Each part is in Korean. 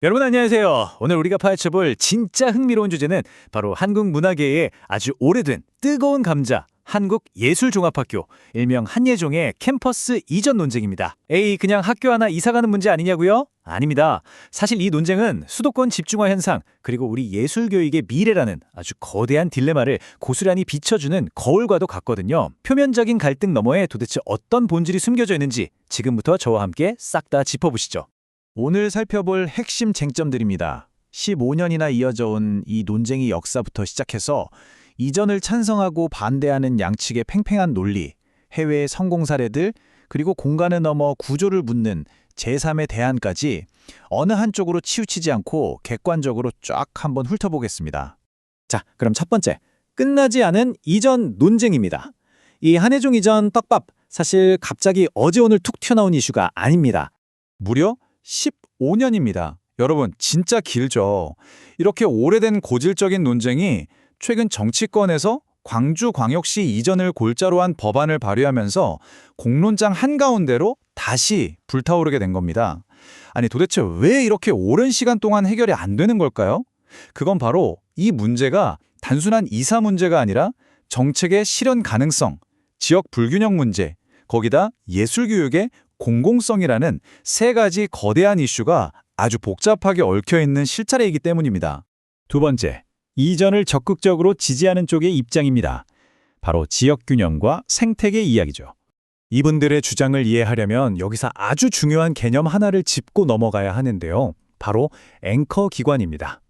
여러분 안녕하세요. 오늘 우리가 파헤쳐볼 진짜 흥미로운 주제는 바로 한국 문화계의 아주 오래된 뜨거운 감자, 한국예술종합학교, 일명 한예종의 캠퍼스 이전 논쟁입니다. 에이, 그냥 학교 하나 이사가는 문제 아니냐고요? 아닙니다. 사실 이 논쟁은 수도권 집중화 현상, 그리고 우리 예술교육의 미래라는 아주 거대한 딜레마를 고스란히 비춰주는 거울과도 같거든요. 표면적인 갈등 너머에 도대체 어떤 본질이 숨겨져 있는지 지금부터 저와 함께 싹 다 짚어보시죠. 오늘 살펴볼 핵심 쟁점들입니다. 15년이나 이어져 온 이 논쟁의 역사부터 시작해서 이전을 찬성하고 반대하는 양측의 팽팽한 논리, 해외의 성공 사례들, 그리고 공간을 넘어 구조를 묻는 제3의 대안까지 어느 한쪽으로 치우치지 않고 객관적으로 쫙 한번 훑어보겠습니다. 자, 그럼 첫 번째, 끝나지 않은 이전 논쟁입니다. 이 한예종 이전 떡밥, 사실 갑자기 어제 오늘 툭 튀어나온 이슈가 아닙니다. 무려 15년입니다. 여러분, 진짜 길죠. 이렇게 오래된 고질적인 논쟁이 최근 정치권에서 광주광역시 이전을 골자로 한 법안을 발의하면서 공론장 한가운데로 다시 불타오르게 된 겁니다. 아니, 도대체 왜 이렇게 오랜 시간 동안 해결이 안 되는 걸까요? 그건 바로 이 문제가 단순한 이사 문제가 아니라 정책의 실현 가능성, 지역 불균형 문제, 거기다 예술교육의 공공성이라는 세 가지 거대한 이슈가 아주 복잡하게 얽혀있는 실차례이기 때문입니다. 두 번째, 이전을 적극적으로 지지하는 쪽의 입장입니다. 바로 지역균형과 생태계 이야기죠. 이분들의 주장을 이해하려면 여기서 아주 중요한 개념 하나를 짚고 넘어가야 하는데요. 바로 앵커 기관입니다.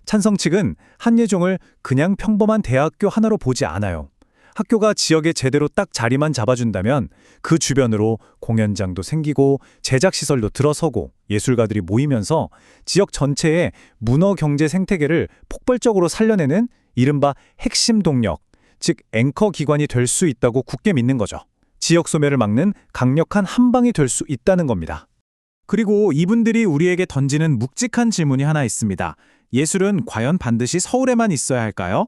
찬성 측은 한예종을 그냥 평범한 대학교 하나로 보지 않아요. 학교가 지역에 제대로 딱 자리만 잡아준다면 그 주변으로 공연장도 생기고 제작시설도 들어서고 예술가들이 모이면서 지역 전체의 문화 경제 생태계를 폭발적으로 살려내는 이른바 핵심 동력, 즉 앵커 기관이 될 수 있다고 굳게 믿는 거죠. 지역 소멸을 막는 강력한 한방이 될 수 있다는 겁니다. 그리고 이분들이 우리에게 던지는 묵직한 질문이 하나 있습니다. 예술은 과연 반드시 서울에만 있어야 할까요?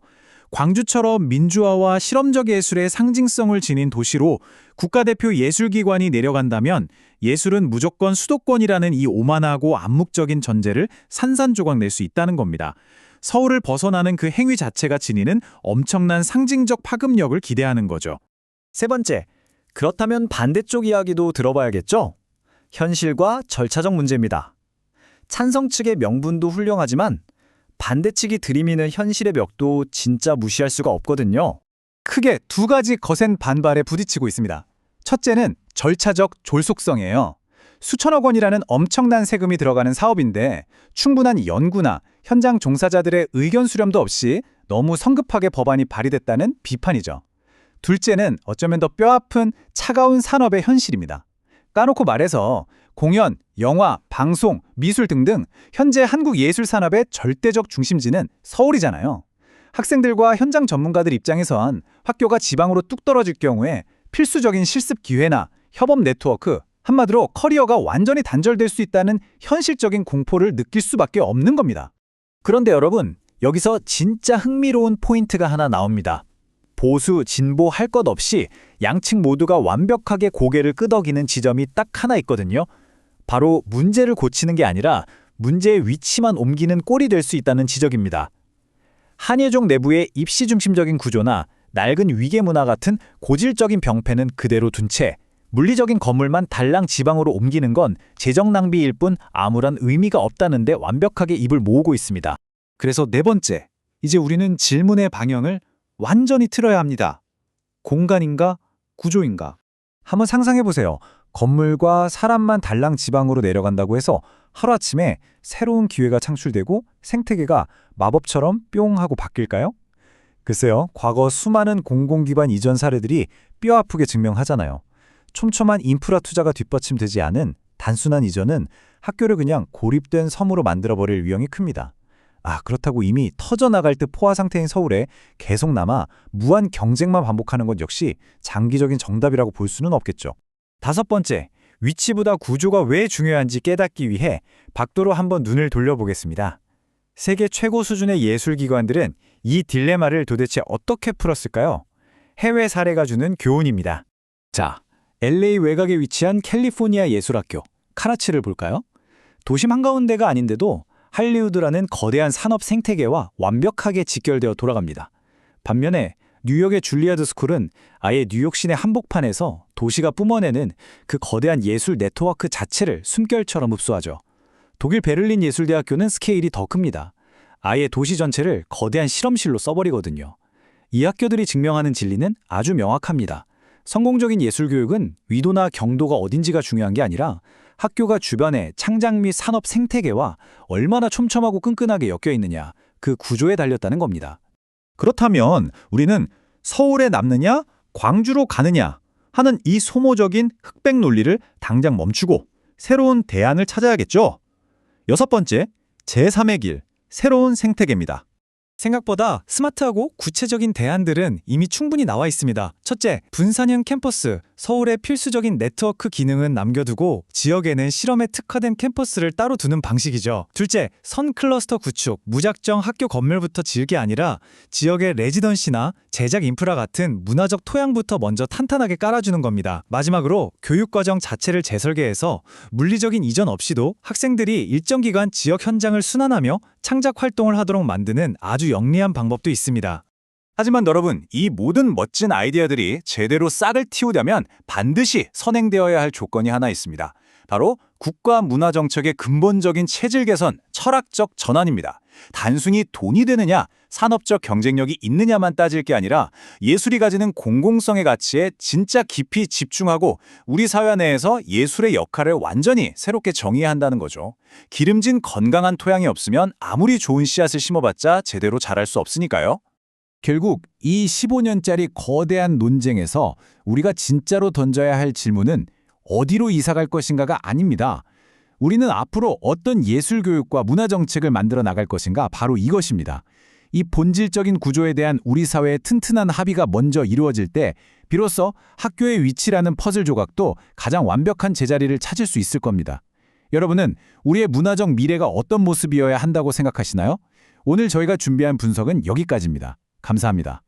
광주처럼 민주화와 실험적 예술의 상징성을 지닌 도시로 국가대표 예술기관이 내려간다면 예술은 무조건 수도권이라는 이 오만하고 암묵적인 전제를 산산조각 낼 수 있다는 겁니다. 서울을 벗어나는 그 행위 자체가 지니는 엄청난 상징적 파급력을 기대하는 거죠. 세 번째, 그렇다면 반대쪽 이야기도 들어봐야겠죠? 현실과 절차적 문제입니다. 찬성 측의 명분도 훌륭하지만 반대 측이 들이미는 현실의 벽도 진짜 무시할 수가 없거든요. 크게 두 가지 거센 반발에 부딪히고 있습니다. 첫째는 절차적 졸속성이에요. 수천억 원이라는 엄청난 세금이 들어가는 사업인데 충분한 연구나 현장 종사자들의 의견 수렴도 없이 너무 성급하게 법안이 발의됐다는 비판이죠. 둘째는 어쩌면 더 뼈아픈 차가운 산업의 현실입니다. 까놓고 말해서 공연, 영화, 방송, 미술 등등 현재 한국 예술 산업의 절대적 중심지는 서울이잖아요. 학생들과 현장 전문가들 입장에선 학교가 지방으로 뚝 떨어질 경우에 필수적인 실습 기회나 협업 네트워크, 한마디로 커리어가 완전히 단절될 수 있다는 현실적인 공포를 느낄 수밖에 없는 겁니다. 그런데 여러분, 여기서 진짜 흥미로운 포인트가 하나 나옵니다. 보수, 진보 할 것 없이 양측 모두가 완벽하게 고개를 끄덕이는 지점이 딱 하나 있거든요. 바로 문제를 고치는 게 아니라 문제의 위치만 옮기는 꼴이 될 수 있다는 지적입니다. 한예종 내부의 입시 중심적인 구조나 낡은 위계 문화 같은 고질적인 병폐는 그대로 둔 채 물리적인 건물만 달랑 지방으로 옮기는 건 재정 낭비일 뿐 아무런 의미가 없다는데 완벽하게 입을 모으고 있습니다. 그래서 네 번째, 이제 우리는 질문의 방향을 완전히 틀어야 합니다. 공간인가? 구조인가? 한번 상상해보세요. 건물과 사람만 달랑 지방으로 내려간다고 해서 하루아침에 새로운 기회가 창출되고 생태계가 마법처럼 뿅 하고 바뀔까요? 글쎄요, 과거 수많은 공공기관 이전 사례들이 뼈아프게 증명하잖아요. 촘촘한 인프라 투자가 뒷받침되지 않은 단순한 이전은 학교를 그냥 고립된 섬으로 만들어버릴 위험이 큽니다. 그렇다고 이미 터져나갈 듯 포화 상태인 서울에 계속 남아 무한 경쟁만 반복하는 것 역시 장기적인 정답이라고 볼 수는 없겠죠. 다섯 번째, 위치보다 구조가 왜 중요한지 깨닫기 위해 박도로 한번 눈을 돌려보겠습니다. 세계 최고 수준의 예술기관들은 이 딜레마를 도대체 어떻게 풀었을까요? 해외 사례가 주는 교훈입니다. 자, LA 외곽에 위치한 캘리포니아 예술학교, 카라치를 볼까요? 도심 한가운데가 아닌데도 할리우드라는 거대한 산업 생태계와 완벽하게 직결되어 돌아갑니다. 반면에 뉴욕의 줄리아드 스쿨은 아예 뉴욕 시내 한복판에서 도시가 뿜어내는 그 거대한 예술 네트워크 자체를 숨결처럼 흡수하죠. 독일 베를린 예술대학교는 스케일이 더 큽니다. 아예 도시 전체를 거대한 실험실로 써버리거든요. 이 학교들이 증명하는 진리는 아주 명확합니다. 성공적인 예술교육은 위도나 경도가 어딘지가 중요한 게 아니라 학교가 주변의 창작 및 산업 생태계와 얼마나 촘촘하고 끈끈하게 엮여 있느냐, 그 구조에 달렸다는 겁니다. 그렇다면 우리는 서울에 남느냐, 광주로 가느냐 하는 이 소모적인 흑백 논리를 당장 멈추고 새로운 대안을 찾아야겠죠. 6번째, 제3의 길, 새로운 생태계입니다. 생각보다 스마트하고 구체적인 대안들은 이미 충분히 나와 있습니다. 첫째, 분산형 캠퍼스. 서울의 필수적인 네트워크 기능은 남겨두고 지역에는 실험에 특화된 캠퍼스를 따로 두는 방식이죠. 둘째, 선 클러스터 구축. 무작정 학교 건물부터 지을 게 아니라 지역의 레지던시나 제작 인프라 같은 문화적 토양부터 먼저 탄탄하게 깔아주는 겁니다. 마지막으로 교육과정 자체를 재설계해서 물리적인 이전 없이도 학생들이 일정 기간 지역 현장을 순환하며 창작 활동을 하도록 만드는 아주 영리한 방법도 있습니다. 하지만 여러분, 이 모든 멋진 아이디어들이 제대로 싹을 틔우려면 반드시 선행되어야 할 조건이 하나 있습니다. 바로 국가 문화 정책의 근본적인 체질 개선, 철학적 전환입니다. 단순히 돈이 되느냐, 산업적 경쟁력이 있느냐만 따질 게 아니라 예술이 가지는 공공성의 가치에 진짜 깊이 집중하고 우리 사회 내에서 예술의 역할을 완전히 새롭게 정의해야 한다는 거죠. 기름진 건강한 토양이 없으면 아무리 좋은 씨앗을 심어봤자 제대로 자랄 수 없으니까요. 결국 이 15년짜리 거대한 논쟁에서 우리가 진짜로 던져야 할 질문은 어디로 이사갈 것인가가 아닙니다. 우리는 앞으로 어떤 예술교육과 문화정책을 만들어 나갈 것인가, 바로 이것입니다. 이 본질적인 구조에 대한 우리 사회의 튼튼한 합의가 먼저 이루어질 때 비로소 학교의 위치라는 퍼즐 조각도 가장 완벽한 제자리를 찾을 수 있을 겁니다. 여러분은 우리의 문화적 미래가 어떤 모습이어야 한다고 생각하시나요? 오늘 저희가 준비한 분석은 여기까지입니다. 감사합니다.